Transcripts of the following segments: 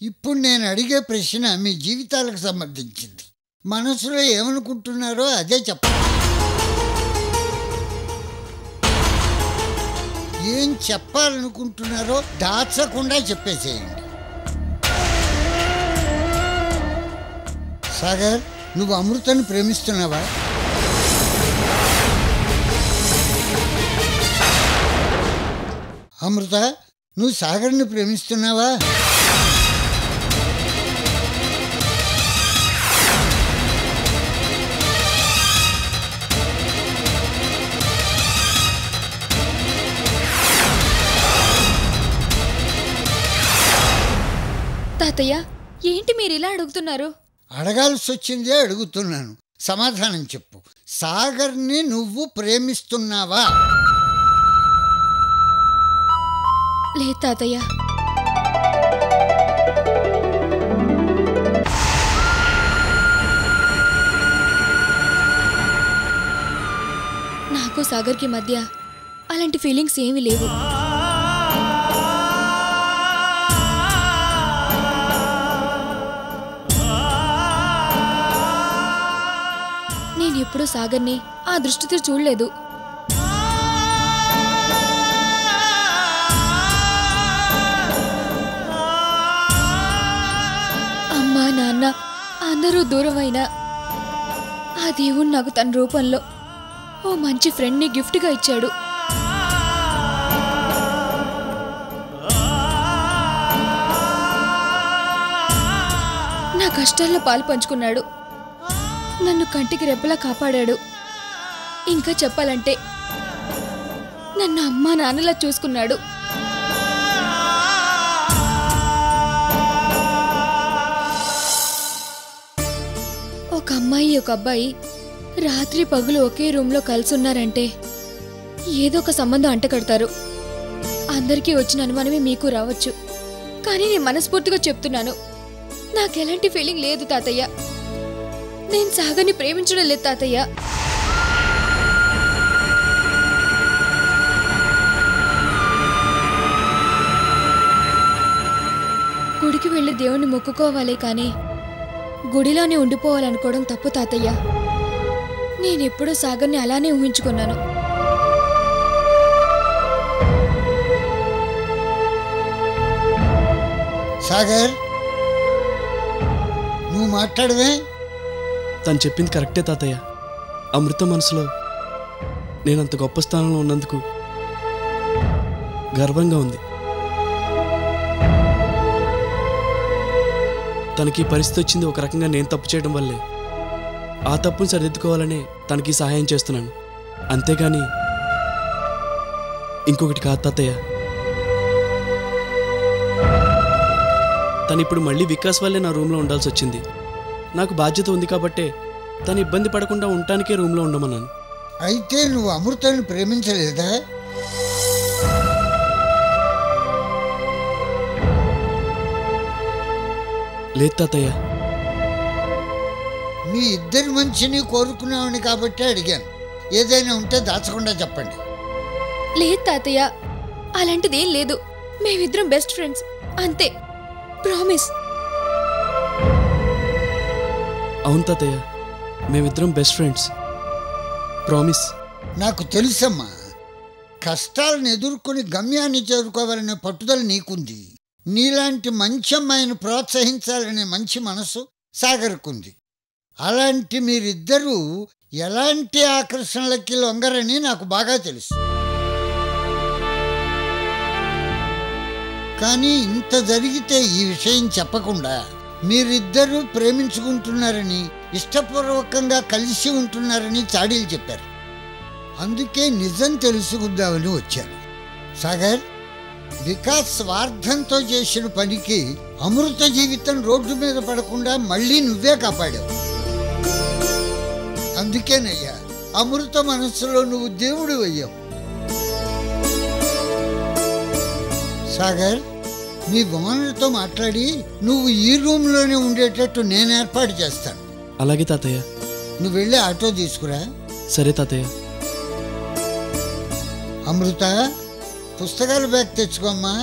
ఇప్పుడు నేను అడిగే ప్రశ్న మీ జీవితాలకు సంబంధించింది. మనసులో ఏమనుకుంటున్నారో అదే చెప్పండి. ఏం చెప్పాలనుకుంటున్నారో దాచకుండా చెప్పేసేయండి. సాగర్, నువ్వు అమృతను ప్రేమిస్తున్నావా? అమృత, నువ్వు సాగర్ని ప్రేమిస్తున్నావా? తాతయ్య, ఏంటి మీరు ఇలా అడుగుతున్నారు? అడగాల్సి వచ్చిందే అడుగుతున్నాను, సమాధానం చెప్పు. సాగర్ని నువ్వు ప్రేమిస్తున్నావా? లేదు తాతయ్య. నాకు సాగర్కి మధ్య అలాంటి ఫీలింగ్స్ ఏమీ లేవు. నేను ఎప్పుడూ సాగర్ని ఆ దృష్టితో చూడలేదు. అమ్మా నాన్న అందరూ దూరమైనా ఆ దేవుడు నాకు తన రూపంలో ఓ మంచి ఫ్రెండ్ని గిఫ్ట్గా ఇచ్చాడు. నా కష్టాల్లో పాలు పంచుకున్నాడు. నన్ను కంటికి రెప్పలా కాపాడాడు. ఇంకా చెప్పాలంటే నన్ను అమ్మా నాన్నలా చూసుకున్నాడు. ఒక అమ్మాయి ఒక అబ్బాయి రాత్రి పగులు ఒకే రూమ్లో కలిసి ఉన్నారంటే ఏదో ఒక సంబంధం అంటకడతారు. అందరికీ వచ్చిన అనుమానమే మీకు రావచ్చు, కానీ నేను మనస్ఫూర్తిగా చెప్తున్నాను, నాకెలాంటి ఫీలింగ్ లేదు తాతయ్య. నేను సాగర్ని ప్రేమించడం లేదు తాతయ్య. గుడికి వెళ్ళి దేవుణ్ణి మొక్కుకోవాలి, కానీ గుడిలోనే ఉండిపోవాలనుకోవడం తప్పు తాతయ్య. నేనెప్పుడూ సాగర్ని అలానే ఊహించుకున్నాను. సాగర్, నువ్వు మాట్లాడవే? తను చెప్పింది కరెక్టే తాతయ్య. అమృత మనసులో నేనంత గొప్ప స్థానంలో ఉన్నందుకు గర్వంగా ఉంది. తనకి పరిస్థితి వచ్చింది ఒక రకంగా నేను తప్పు చేయడం వల్లే. ఆ తప్పుని సరిదిద్దుకోవాలనే తనకి సహాయం చేస్తున్నాను, అంతేగాని ఇంకొకటి కాదు తాతయ్య. తను ఇప్పుడు మళ్ళీ వికాస్ వల్లే నా రూమ్లో ఉండాల్సి వచ్చింది. నాకు బాధ్యత ఉంది కాబట్టే తను ఇబ్బంది పడకుండా ఉండటానికే రూమ్లో ఉండమన్నాను. అయితే నువ్వు అమృతను ప్రేమించలేదా? లేదు తాతయ్య. మీ ఇద్దరి మంచిని కోరుకున్నామని కాబట్టి అడిగాను. ఏదైనా ఉంటే దాచకుండా చెప్పండి. లేదు తాతయ్య, అలాంటిదేం లేదు. మేమిద్దరం బెస్ట్ ఫ్రెండ్స్, అంతే. ప్రామిస్. అవును తాతయ్య, మేమిద్దరం బెస్ట్ ఫ్రెండ్స్. ప్రామిస్. నాకు తెలుసమ్మా, కష్టాలను ఎదుర్కొని గమ్యాన్ని చేరుకోవాలనే పట్టుదల నీకుంది. నీలాంటి మంచి అమ్మాయిని ప్రోత్సహించాలనే మంచి మనసు సాగర్కుంది. అలాంటి మీరిద్దరూ ఎలాంటి ఆకర్షణలకి లొంగరని నాకు బాగా తెలుసు. కానీ ఇంత జరిగితే ఈ విషయం చెప్పకుండా మీరిద్దరూ ప్రేమించుకుంటున్నారని, ఇష్టపూర్వకంగా కలిసి ఉంటున్నారని చాడీలు చెప్పారు. అందుకే నిజం తెలుసుకుందామని వచ్చాను. సాగర్, వికాస్ స్వార్థంతో చేసిన పనికి అమృత జీవితం రోడ్డు మీద పడకుండా మళ్ళీ నువ్వే కాపాడావు. అందుకేనయ్యా అమృత మనస్సులో నువ్వు దేవుడు అయ్యావు. సాగర్, మీ ఓనర్తో మాట్లాడి నువ్వు ఈ రూమ్లోనే ఉండేటట్టు నేను ఏర్పాటు చేస్తాను. అలాగే తాతయ్య. నువ్వు వెళ్ళి ఆటో తీసుకురా. సరే తాతయ్య. అమృత, పుస్తకాల బ్యాగ్ తెచ్చుకోమ్మా.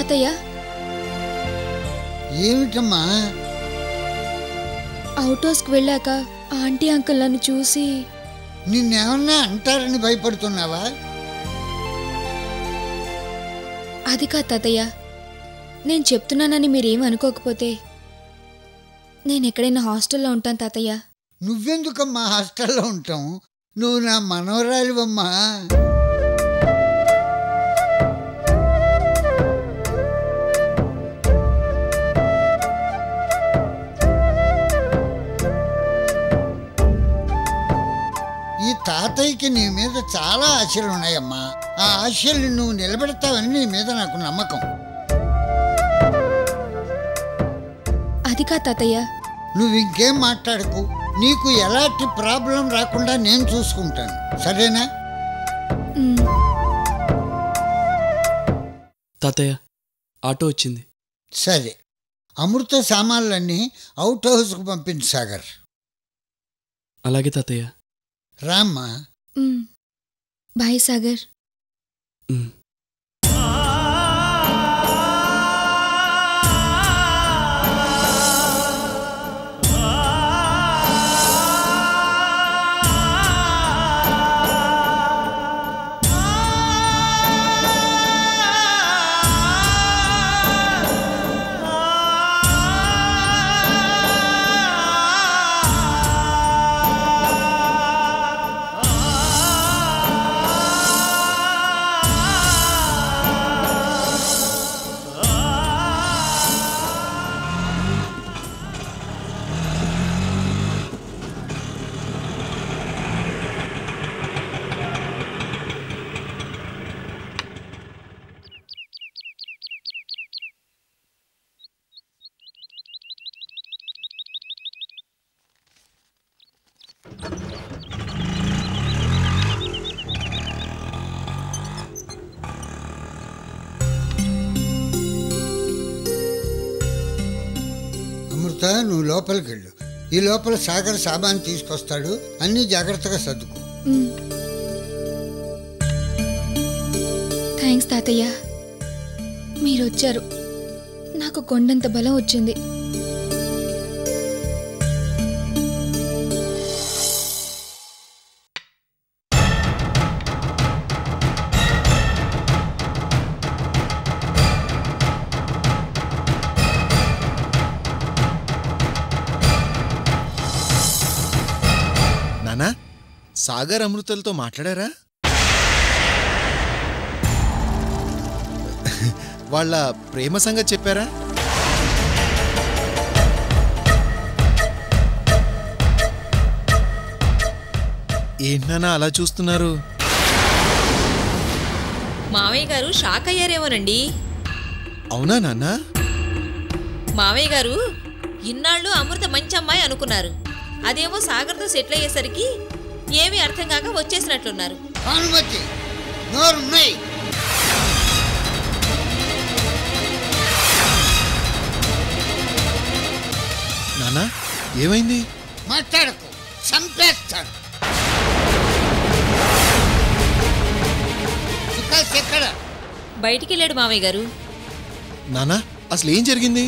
తాతయ్య, ఏమిటమ్మా? అవుట్ హౌస్కి వెళ్ళాక ఆంటీ అంకుల్ నన్ను చూసి నిన్నేమన్నా అంటారని భయపడుతున్నావా? అది కాదు తాతయ్య, నేను చెప్తున్నానని మీరేం అనుకోకపోతే నేను ఎక్కడైనా హాస్టల్లో ఉంటాను తాతయ్య. నువ్వెందుకమ్మా హాస్టల్లో ఉంటాం? నువ్వు నా మనవరాలివమ్మా. ఈ తాతయ్యకి నీ మీద చాలా ఆశలు ఉన్నాయమ్మా. ఆ ఆశల్ని నువ్వు నిలబెడతావని నీ మీద నాకు నమ్మకం. అది కాదు తాతయ్య. నువ్వు ఇంకేం మాట్లాడకు. నీకు ఎలాంటి ప్రాబ్లం రాకుండా నేను చూసుకుంటాను, సరేనా? తాతయ్య, ఆటో వచ్చింది. సరే, అమృత సామాన్లన్నీ అవుట్ హౌస్కు పంపించు సాగర్. అలాగే తాతయ్య. రామ్మా. బాయ్ సాగర్. అమృత, నువ్వు లోపలికి వెళ్ళు. ఈ లోపల సాగర్ సామాన్ తీసుకొస్తాడు. అన్నీ జాగ్రత్తగా సర్దుకో. థ్యాంక్స్ తాతయ్య, మీరు వచ్చారు. నాకు కొండంత బలం వచ్చింది. నానా, సాగర్ అమృతలతో మాట్లాడారా? వాళ్ళ ప్రేమ సంగతి చెప్పారా? ఏంటన్నా అలా చూస్తున్నారు? మావయ్య గారు షాక్ అయ్యారేమోనండి. అవునా నాన్న? మావయ్య గారు ఇన్నాళ్ళు అమృత మంచి అమ్మాయి అనుకున్నారు. అదేమో సాగర్తో సెటిల్ అయ్యేసరికి ఏమీ అర్థం కాక వచ్చేసినట్లున్నారు. నానా, ఏమైంది? మాట్లాడకు, చంపేస్తాడు. ఎక్కడ? బయటికి వెళ్ళాడు మావయ్య గారు. నానా, అసలు ఏం జరిగింది?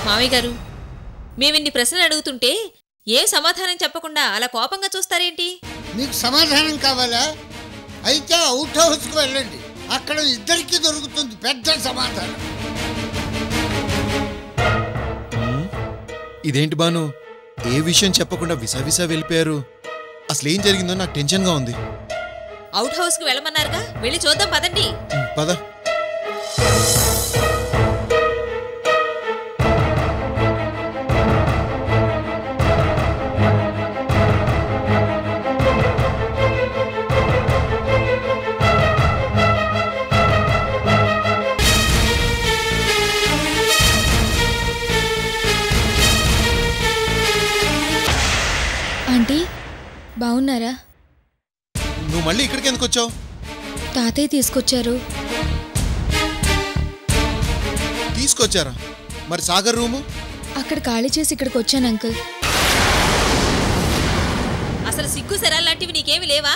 మావయ్య గారు, మేమిన్ని ప్రశ్నలు అడుగుతుంటే ఏం సమాధానం చెప్పకుండా అలా కోపంగా చూస్తారేంటి? మీకు సమాధానం కావాలా? అయితే అవుట్ హౌస్కి వెళ్ళండి. అక్కడ ఇద్దరికి దొరుకుతుంది పెద్ద సమాధానం. ఇదేంటి బాను, ఏ విషయం చెప్పకుండా విసవిసా వెళ్ళిపోయారు? అసలు ఏం జరిగిందో నాకు టెన్షన్గా ఉంది. అవుట్ హౌస్కి వెళ్ళమన్నారుగా, వెళ్ళి చూద్దాం పదండి. పద. ఆంటీ, బాగున్నారా? నువ్వు మళ్ళీ ఇక్కడికి ఎందుకు వచ్చావు? తాతయ్య తీసుకొచ్చారు. తీసుకొచ్చారా? మరి సాగర్ రూము? అక్కడ ఖాళీ చేసి ఇక్కడికి వచ్చాను అంకుల్. అసలు సిగ్గు శరాలాంటివి నీకేమి లేవా?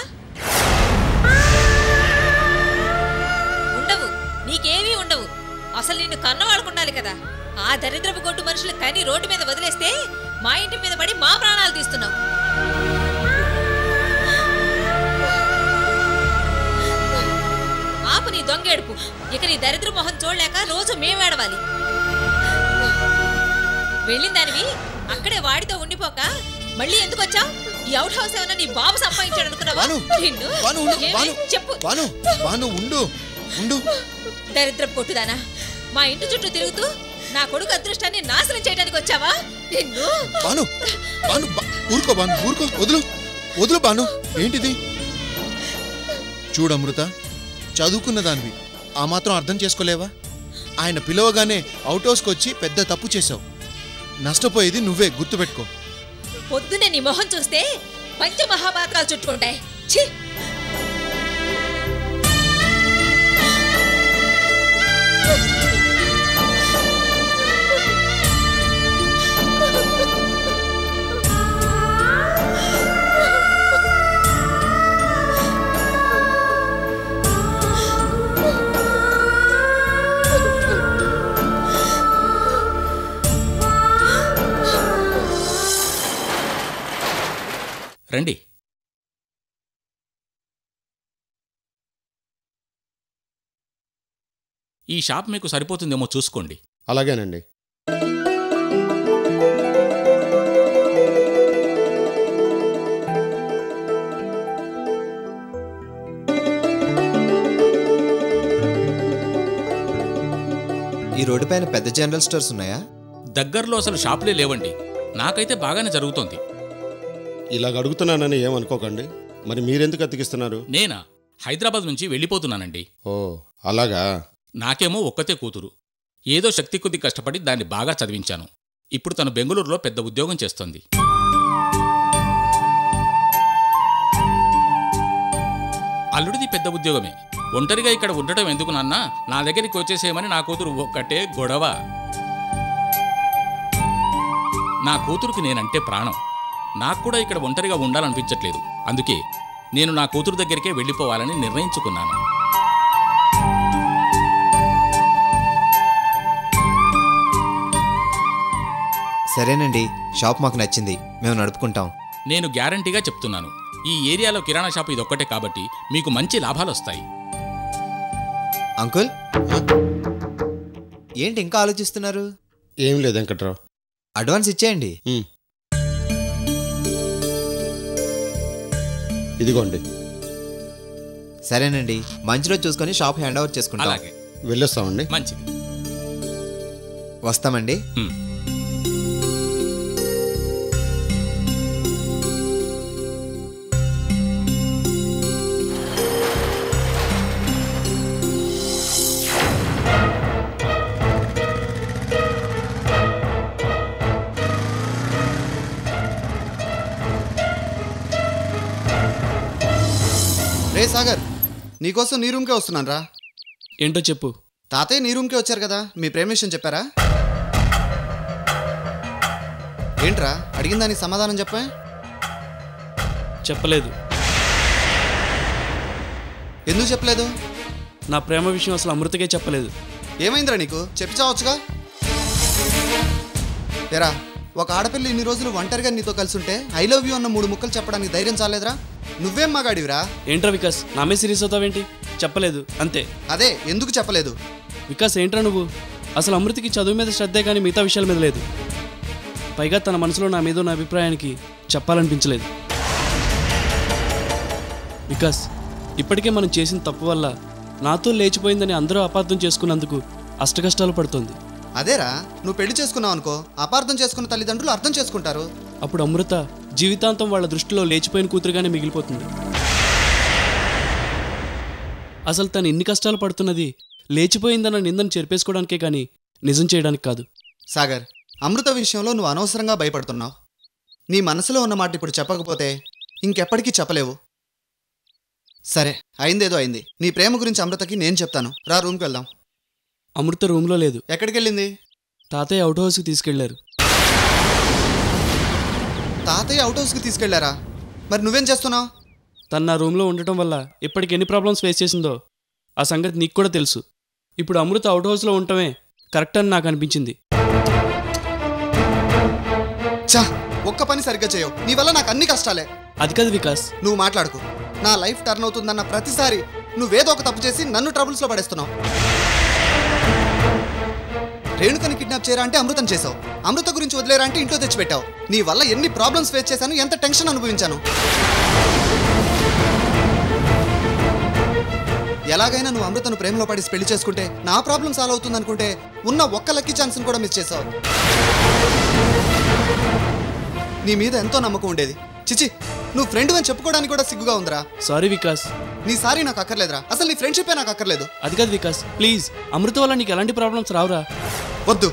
ఉండవు. నీకేమీ ఉండవు. అసలు నిన్ను కన్నవాడుకుండాలి కదా. ఆ దరిద్రపు గొడ్డు మనుషులు కని రోడ్డు మీద వదిలేస్తే మా ఇంటి మీద పడి మా ప్రాణాలు తీస్తున్నావు. ఆపు నీ దొంగేడుపు. ఇక నీ దరిద్ర మొహం చూడలేక రోజు మేమేడవాలి. వెళ్ళిందానివి అక్కడే వాడితో ఉండిపోక మళ్ళీ ఎందుకు వచ్చావు? ఈ అవుట్ హౌస్ ఏమన్నా నీ బాబు సంపాదించాడు అనుకున్నావా? చెప్పు. దరిద్ర పొట్టుదానా, మా ఇంటి చుట్టూ తిరుగుతూ నా కొడుకు అదృష్టాన్ని నాశనం చేయడానికి వచ్చావా? నిన్ను వదులు బాను. ఏంటిది? చూడు అమృత, చదువుకున్న దానివి, ఆ మాత్రం అర్థం చేసుకోలేవా? ఆయన పిలవగానే అవుట్ హౌస్కి వచ్చి పెద్ద తప్పు చేశావు. నష్టపోయేది నువ్వే, గుర్తుపెట్టుకో. పొద్దునే నీ మొహం చూస్తే పంచమహాపాత్రాలు చుట్టుకుంటాయి. ఛీ! రండి. ఈ షాప్ మీకు సరిపోతుందేమో చూసుకోండి. అలాగేనండి. ఈ రోడ్డు పైన పెద్ద జనరల్ స్టోర్స్ ఉన్నాయా? దగ్గరలో అసలు షాపులే లేవండి. నాకైతే బాగానే జరుగుతోంది. ఇలాగ అడుగుతున్నానని ఏమనుకోకండి. మరి మీరెందుకు అతికిస్తున్నారు? నేనా? హైదరాబాద్ నుంచి వెళ్ళిపోతున్నానండి. ఓ అలాగా. నాకేమో ఒక్కతే కూతురు. ఏదో శక్తి కొద్ది కష్టపడి దాన్ని బాగా చదివించాను. ఇప్పుడు తను బెంగళూరులో పెద్ద ఉద్యోగం చేస్తోంది. అల్లుడిది పెద్ద ఉద్యోగమే. ఒంటరిగా ఇక్కడ ఉండటం ఎందుకు నాన్న, నా దగ్గరికి వచ్చేసేయమని నా కూతురు ఒక్కటే గొడవ. నా కూతురుకి నేనంటే ప్రాణం. నాకు కూడా ఇక్కడ ఒంటరిగా ఉండాలనిపించట్లేదు. అందుకే నేను నా కూతురు దగ్గరికే వెళ్ళిపోవాలని నిర్ణయించుకున్నాను. సరేనండి, షాప్ మాకు నచ్చింది, మేము నడుపుకుంటాం. నేను గ్యారంటీగా చెప్తున్నాను, ఈ ఏరియాలో కిరాణా షాప్ ఇదొక్కటే కాబట్టి మీకు మంచి లాభాలు వస్తాయి. అంకుల్, ఏంటి ఇంకా ఆలోచిస్తున్నారు? ఏం లేదు వెంకట్రావు, అడ్వాన్స్ ఇచ్చేయండి. ఇదిగోండి. సరేనండి, మంచి రోజు చూసుకొని షాప్ హ్యాండ్ ఓవర్ చేసుకుంటాం. అలాగే, వెళ్ళొస్తామండి. మంచిది. వస్తామండి. రే సాగర్, నీకోసం నీ రూమ్కే వస్తున్నాను రా. ఏంటో చెప్పు. తాతయ్య నీ రూమ్కే వచ్చారు కదా, మీ ప్రేమ విషయం చెప్పారా? ఏంట్రా అడిగిన దానికి సమాధానం చెప్పా? చెప్పలేదు. ఎందుకు చెప్పలేదు? నా ప్రేమ విషయం అసలు అమృతకే చెప్పలేదు. ఏమైందిరా నీకు? చెప్పి చావచ్చుగా. ఏరా, ఒక ఆడపిల్ల ఇన్ని రోజులు ఒంటరిగా నీతో కలిసి ఉంటే ఐ లవ్ యూ అన్న 3 ముక్కలు చెప్పడానికి ధైర్యం చాలేదురా? నువ్వేం మగాడివిరా? ఏంట్రా వికాస్, నామే సీరియస్ అవుతావేంటి? చెప్పలేదు అంతే. అదే, ఎందుకు చెప్పలేదు? వికాస్ ఏంట్రా నువ్వు? అసలు అమృతకి చదువు మీద శ్రద్ధే కానీ మిగతా విషయాల మీద లేదు. పైగా తన మనసులో నా మీద ఉన్న అభిప్రాయానికి చెప్పాలనిపించలేదు. వికాస్, ఇప్పటికే మనం చేసిన తప్పు వల్ల నాతో లేచిపోయిందని అందరూ అపార్థం చేసుకున్నందుకు అష్టకష్టాలు పడుతుంది. అదేరా, నువ్వు పెళ్లి చేసుకున్నావు అనుకో, అపార్థం చేసుకున్న తల్లిదండ్రులు అర్థం చేసుకుంటారు. అప్పుడు అమృత జీవితాంతం వాళ్ళ దృష్టిలో లేచిపోయిన కూతురుగానే మిగిలిపోతుంది. అసలు తను ఇన్ని కష్టాలు పడుతున్నది లేచిపోయిందన్న నిందను చెరిపేసుకోవడానికే కానీ నిజం చేయడానికి కాదు. సాగర్, అమృత విషయంలో నువ్వు అనవసరంగా భయపడుతున్నావు. నీ మనసులో ఉన్న మాట ఇప్పుడు చెప్పకపోతే ఇంకెప్పటికీ చెప్పలేవు. సరే, అయిందేదో అయింది. నీ ప్రేమ గురించి అమృతకి నేను చెప్తాను. రా, రూమ్కి వెళ్దాం. అమృత రూమ్లో లేదు. ఎక్కడికి వెళ్ళింది? తాతయ్య అవుట్ హౌస్కి తీసుకెళ్లారు. తాతయ్య అవుట్ హౌస్కి తీసుకెళ్లారా? మరి నువ్వేం చేస్తున్నావు? తను నా రూమ్లో ఉండటం వల్ల ఇప్పటికి ఎన్ని ప్రాబ్లమ్స్ ఫేస్ చేసిందో ఆ సంగతి నీకు కూడా తెలుసు. ఇప్పుడు అమృత అవుట్ హౌస్లో ఉండటమే కరెక్ట్ అని నాకు అనిపించింది. చా, ఒక్క పని సరిగ్గా చేయవు. నీ వల్ల నాకు అన్ని కష్టాలే. అది కాదు వికాస్. నువ్వు మాట్లాడుకు. నా లైఫ్ టర్న్ అవుతుందన్న ప్రతిసారి నువ్వేదో ఒక తప్పు చేసి నన్ను ట్రబుల్స్లో పడేస్తున్నావు. రేణుకని కిడ్నాప్ చేయరా అంటే అమృతం చేసావు. అమృత గురించి వదిలేరా అంటే ఇంట్లో తెచ్చిపెట్టావు. నీ వల్ల ఎన్ని ప్రాబ్లమ్స్ ఫేస్ చేశాను, ఎంత టెన్షన్ అనుభవించాను. ఎలాగైనా నువ్వు అమృతను ప్రేమలో పడి పెళ్లి చేసుకుంటే నా ప్రాబ్లం సాల్వ్ అవుతుంది అనుకుంటే ఉన్న ఒక్క లక్కీ ఛాన్స్ని కూడా మిస్ చేసావు. నీ మీద ఎంతో నమ్మకం ఉండేది. చిచి, నువ్వు ఫ్రెండ్ అని చెప్పుకోవడానికి కూడా సిగ్గుగా ఉందిరా. సారీ వికాస్. నీ సారీ నాకు అక్కర్లేదురా. అసలు నీ ఫ్రెండ్షిపే నాకు అక్కర్లేదు. అది కాదు వికాస్, ప్లీజ్. అమృత వల్ల నీకు ఎలాంటి ప్రాబ్లమ్స్ రావురా. వద్దు,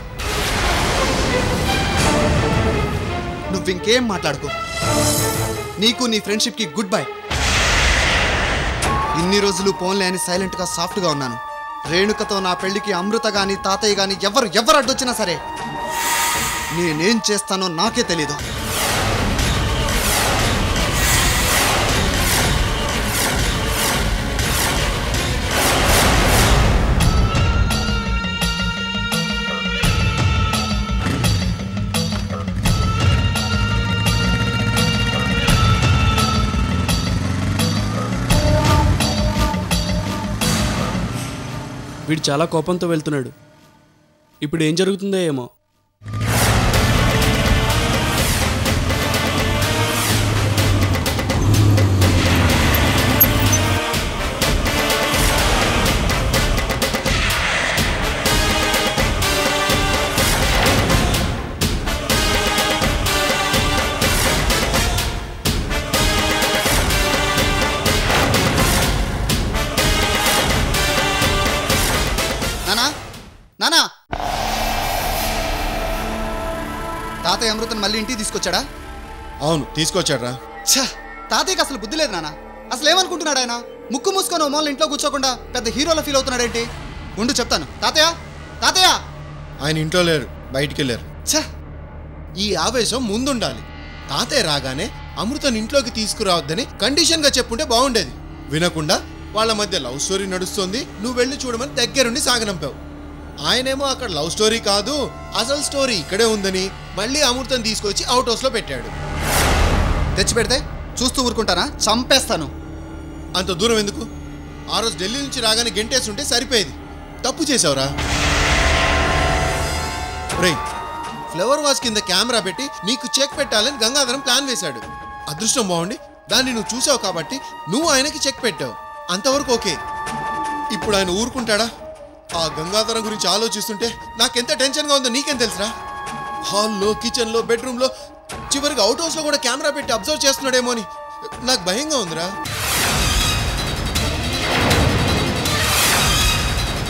నువ్వు ఇంకేం మాట్లాడుకో. నీకు నీ ఫ్రెండ్షిప్కి గుడ్ బై. ఇన్ని రోజులు పోన్లే అని సైలెంట్గా సాఫ్ట్గా ఉన్నాను. రేణుకతో నా పెళ్లికి అమృత గాని తాతయ్య గాని ఎవరు అడ్డొచ్చినా సరే నేనేం చేస్తానో నాకే తెలీదు. వీడు చాలా కోపంతో వెళ్తున్నాడు. ఇప్పుడు ఏం జరుగుతుందో ఏమో. నానా, తాతయ్య అమృతను మళ్ళీ ఇంటికి తీసుకొచ్చాడా? అవును, తీసుకొచ్చాడ్రా. ఛా, తాతయ్యకి అసలు బుద్ధి లేదు నాన్న. అసలు ఏమనుకుంటున్నాడు ఆయన? ముక్కు మూసుకొని ఓ మూల ఇంట్లో కూర్చోకుండా పెద్ద హీరోలా ఫీల్ అవుతున్నాడేంటి? ఉండు చెప్తాను. తాతయ్య, తాతయ్య! ఆయన ఇంట్లో లేరు, బయటికి వెళ్ళారు. ఛా, ఈ ఆవేశం ముందుండాలి. తాతయ్య రాగానే అమృతను ఇంట్లోకి తీసుకురావద్దని కండిషన్గా చెప్పుంటే బాగుండేది. వినకుండా వాళ్ళ మధ్య లవ్ స్టోరీ నడుస్తోంది, నువ్వు వెళ్ళి చూడమని దగ్గరుండి సాగనంపావు. ఆయనేమో అక్కడ లవ్ స్టోరీ కాదు, అసలు స్టోరీ ఇక్కడే ఉందని మళ్ళీ అమృతం తీసుకొచ్చి అవుట్ హౌస్లో పెట్టాడు. తెచ్చిపెడితే చూస్తూ ఊరుకుంటానా? చంపేస్తాను. అంత దూరం ఎందుకు? ఆ రోజు ఢిల్లీ నుంచి రాగానే గెంటేసి ఉంటే సరిపోయేది. తప్పు చేసావురా. ఫ్లవర్ వాజ్ కింద కెమెరా పెట్టి నీకు చెక్ పెట్టాలని గంగాధరం ప్లాన్ వేశాడు. అదృష్టం బాగుండి దాన్ని నువ్వు చూసావు కాబట్టి నువ్వు ఆయనకి చెక్ పెట్టావు. అంతవరకు ఓకే. ఇప్పుడు ఆయన ఊరుకుంటాడా? ఆ గంగాధరం గురించి ఆలోచిస్తుంటే నాకెంత టెన్షన్గా ఉందో నీకేం తెలుసురా. హాల్లో, కిచెన్లో, బెడ్రూమ్లో, చివరికి అవుట్ హౌస్లో కూడా కెమెరా పెట్టి అబ్జర్వ్ చేస్తున్నాడేమో అని నాకు భయంగా ఉందిరా.